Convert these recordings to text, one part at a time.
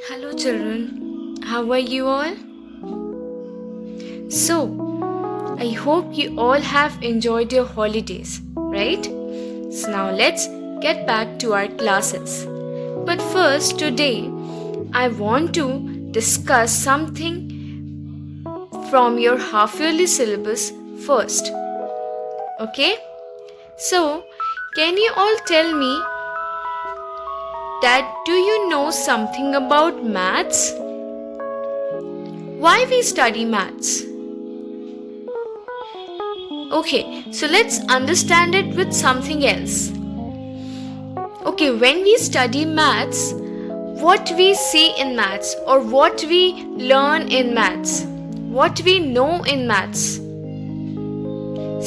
Hello, children. How are you all? So, I hope you all have enjoyed your holidays, right? So, now let's get back to our classes. But first, today, I want to discuss something from your half yearly syllabus first. Okay? So, can you all tell me that do you know something about maths? Why we study maths? Okay, so let's understand it with something else. Okay, when we study maths, what we see in maths or what we learn in maths, what we know in maths.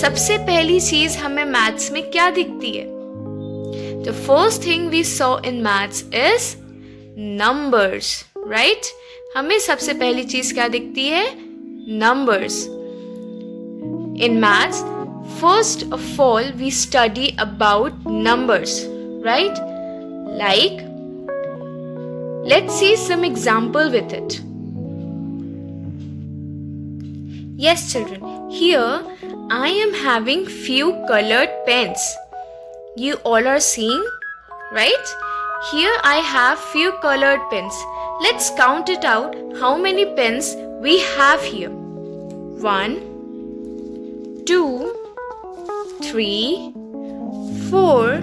सबसे पहली चीज हमें maths में क्या दिखती है? The first thing we saw in maths is numbers, right? हमें सबसे पहली चीज क्या दिखती है? Numbers. In maths, first of all, we study about numbers, right? Like, let's see some example with it. Yes, children, here I am having few colored pens. You all are seeing, right? Here I have few colored pens. Let's count it out how many pens we have here. 1, 2, 3, 4,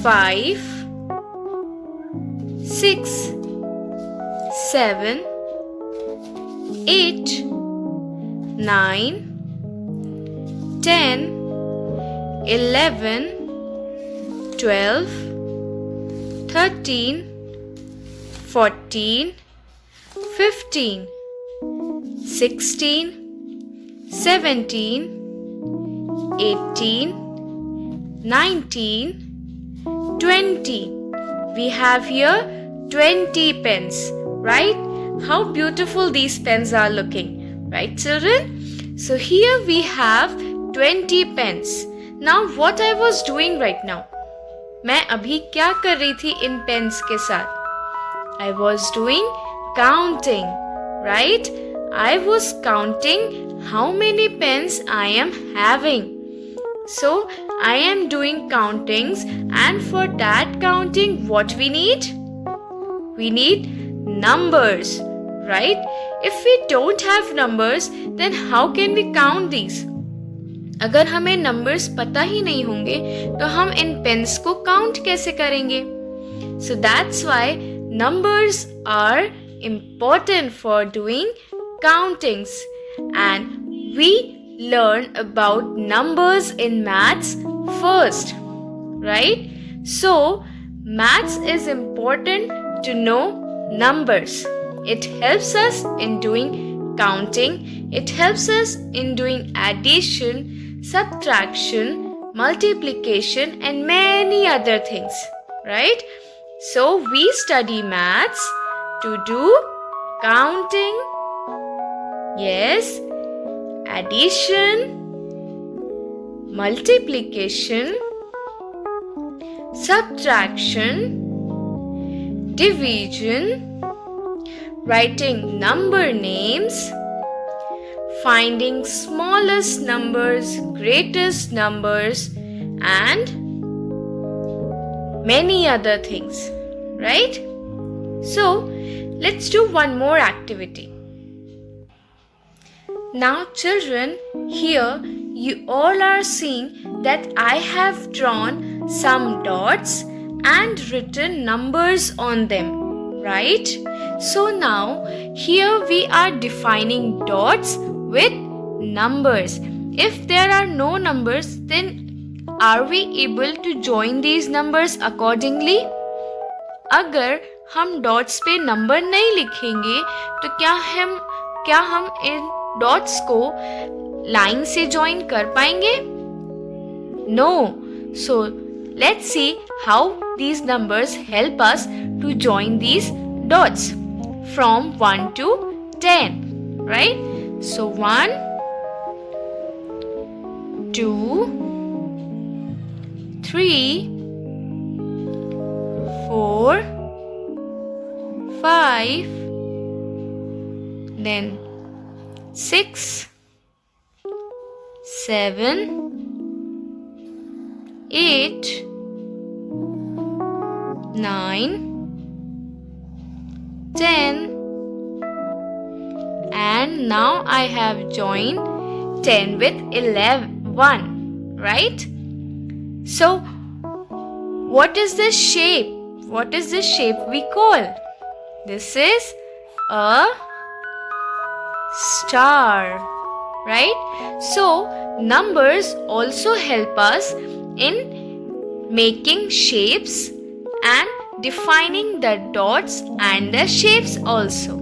5, 6, 7, 8, 9, 10, 11, 12, 13, 14, 15, 16, 17, 18, 19, 20. We have here 20 pens, right? How beautiful these pens are looking, right, children? So here we have 20 pens. Now what I was doing right now? मैं अभी क्या कर रही थी इन pens के साथ? I was doing counting, right? I was counting how many pens I am having. So I am doing countings, and for that counting, what we need? We need numbers, right? If we don't have numbers, then how can we count these? अगर हमें numbers पता ही नहीं होंगे तो हम इन pens को count कैसे करेंगे? So that's why numbers are important for doing countings, and we learn about numbers in maths first, right? So maths is important to know numbers. It helps us in doing counting. It helps us in doing addition, subtraction, multiplication, and many other things, right? So we study maths to do counting, yes, addition, multiplication, subtraction, division, writing number names, finding smallest numbers, greatest numbers, and many other things, right? So, let's do one more activity. Now, children, here you all are seeing that I have drawn some dots and written numbers on them, right? So now, here we are defining dots with numbers. If there are no numbers, then are we able to join these numbers accordingly? अगर हम dots पे number नहीं लिखेंगे तो क्या हम इन dots को line से जॉइन कर पाएंगे? No. So let's see how these numbers help us to join these dots from 1 to 10, right? So 1, 2, 3, 4, 5, then 6, 7, 8, 9, 10, and now I have joined 10 with 1, right? So what is this shape? What is this shape we call? This is a star, right? So numbers also help us in making shapes and defining the dots and the shapes also,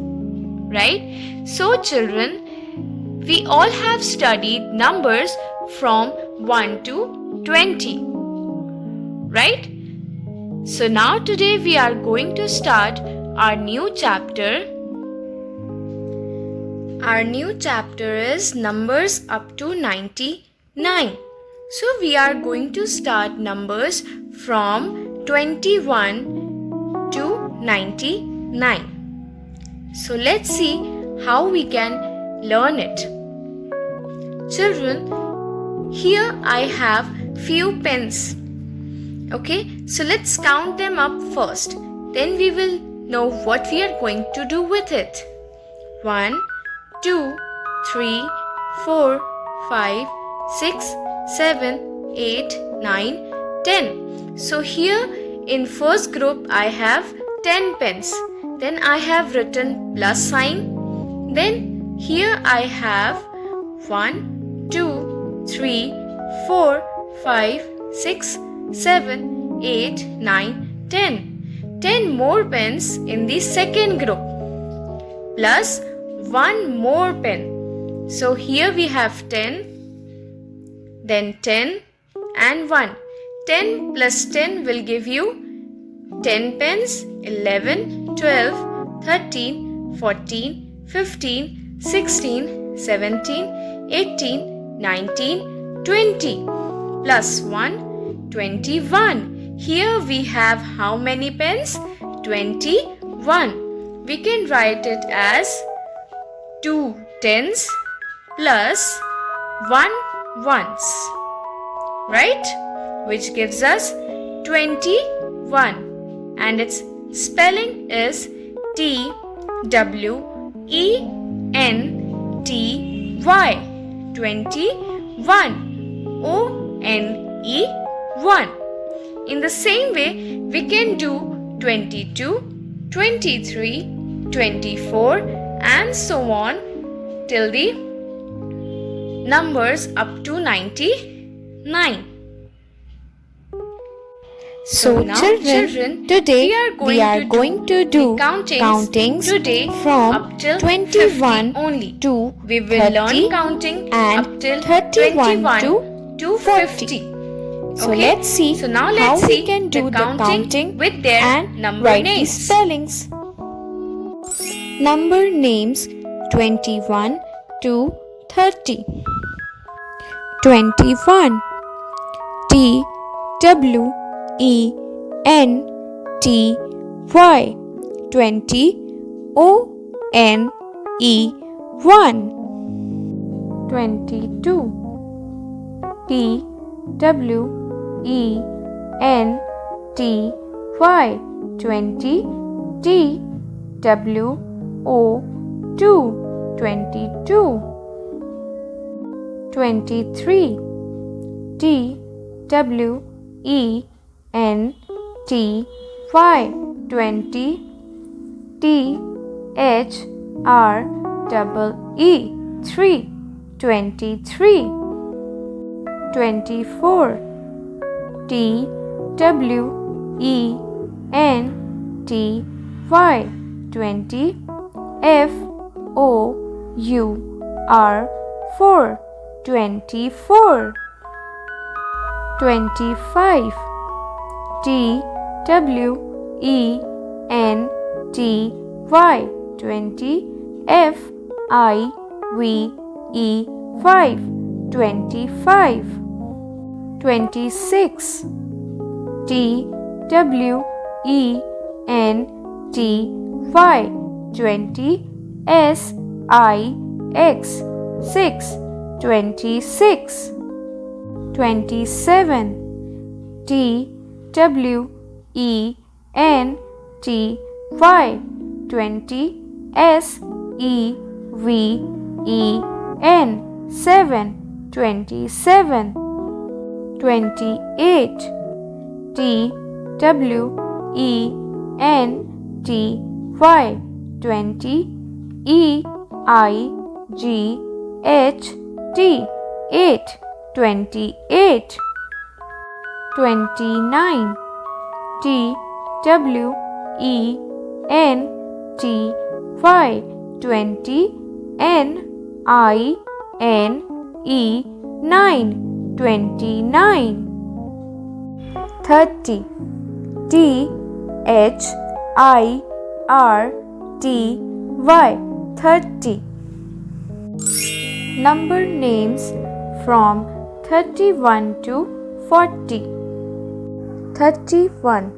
right? So children, we all have studied numbers from 1 to 20, right? So now today we are going to start our new chapter. Our new chapter is numbers up to 99. So we are going to start numbers from 21 to 99. So let's see how we can learn it. Children, here I have few pens. Okay, so let's count them up first. Then we will know what we are going to do with it. 1, 2, 3, 4, 5, 6, 7, 8, 9, 10. So here in first group I have 10 pens. Then I have written plus sign. Then here I have 1, 2, 3, 4, 5, 6, 7, 8, 9, 10. 10 more pens in the second group plus 1 more pen. So here we have 10, then 10 and 1. 10 plus 10 will give you 10 pens, 11, 12, 13, 14, 15, 16, 17, 18, 19, 20 plus 1, 21. Here we have how many pens? 21. We can write it as 2 tens plus 1 ones, right? Which gives us 21, and its spelling is TWENTY. 21. ONE1. In the same way, we can do 22, 23, 24 and so on till the numbers up to 99. So now, children, today we are going to do countings today from up till 21 50 only. to We will 30 learn counting and up till 31 21 to 40. 50. So let's see So now how let's we see can do the counting with their and number write the names. spellings. Number names 21 to 30. 21. TWENTY. 20. ONE1. 22. TWENTY. 20. TWO2. 22. 23. TWENTY. 20. THREE 3. 23. 24. TWENTY. 20. FOUR 4. 24. 25. TWENTY. 20. FIVE 25. 26. TWENTY. Y. 20. S I X. 6. 26. 27. T W E N T Y. 20. S E V E N. 7. 27. 28. T W E N T Y. 20. E I G H T. 8. 28. 29. T W E N T Y. 20. N I N E 9. 29. 30. T H I R T Y. 30. Number names from 31 to 40. 31.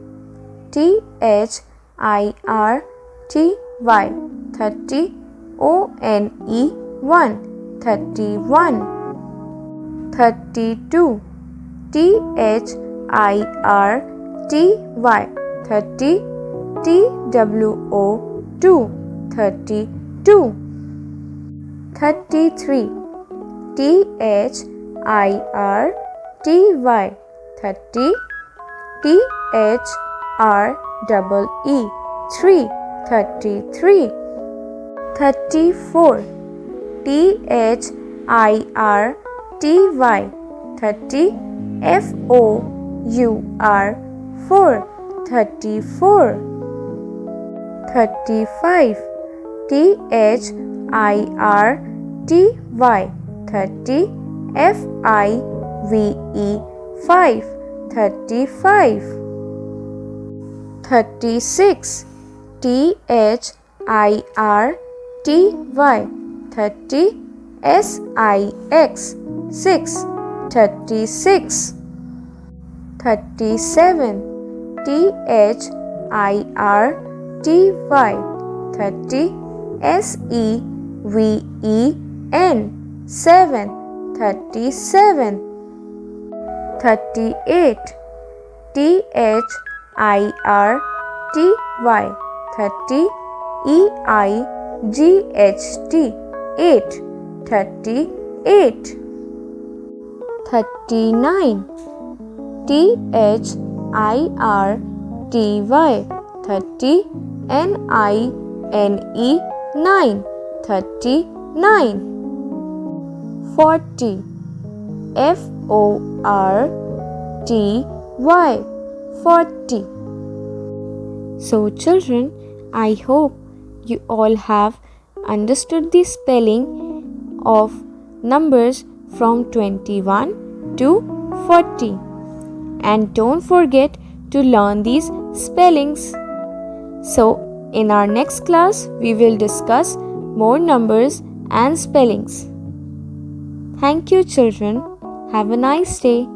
T H I R T Y. 30. O N E 1. 31. 32. T H I R T Y. 30. T W O 2. 32. 33. T H I R T Y. 30. T H R E 3. 33. 34. T H I R T Y. 30. F O U R 4. 34. 35. T H I R T Y. 30. F I V E 5. 35. 36. T H I R T Y. 30. S I X 6. 36. 37. T H I R T Y. 30. S E V E N 7. 37. 38. T H I R T Y. 30. E I G H T 8. 38. 39. T H I R T Y. 30. N I N E 9. 39. 40. F O R T Y. 40. So children, I hope you all have understood the spelling of numbers from 21 to 40. And don't forget to learn these spellings. So in our next class, we will discuss more numbers and spellings. Thank you children. Have a nice day.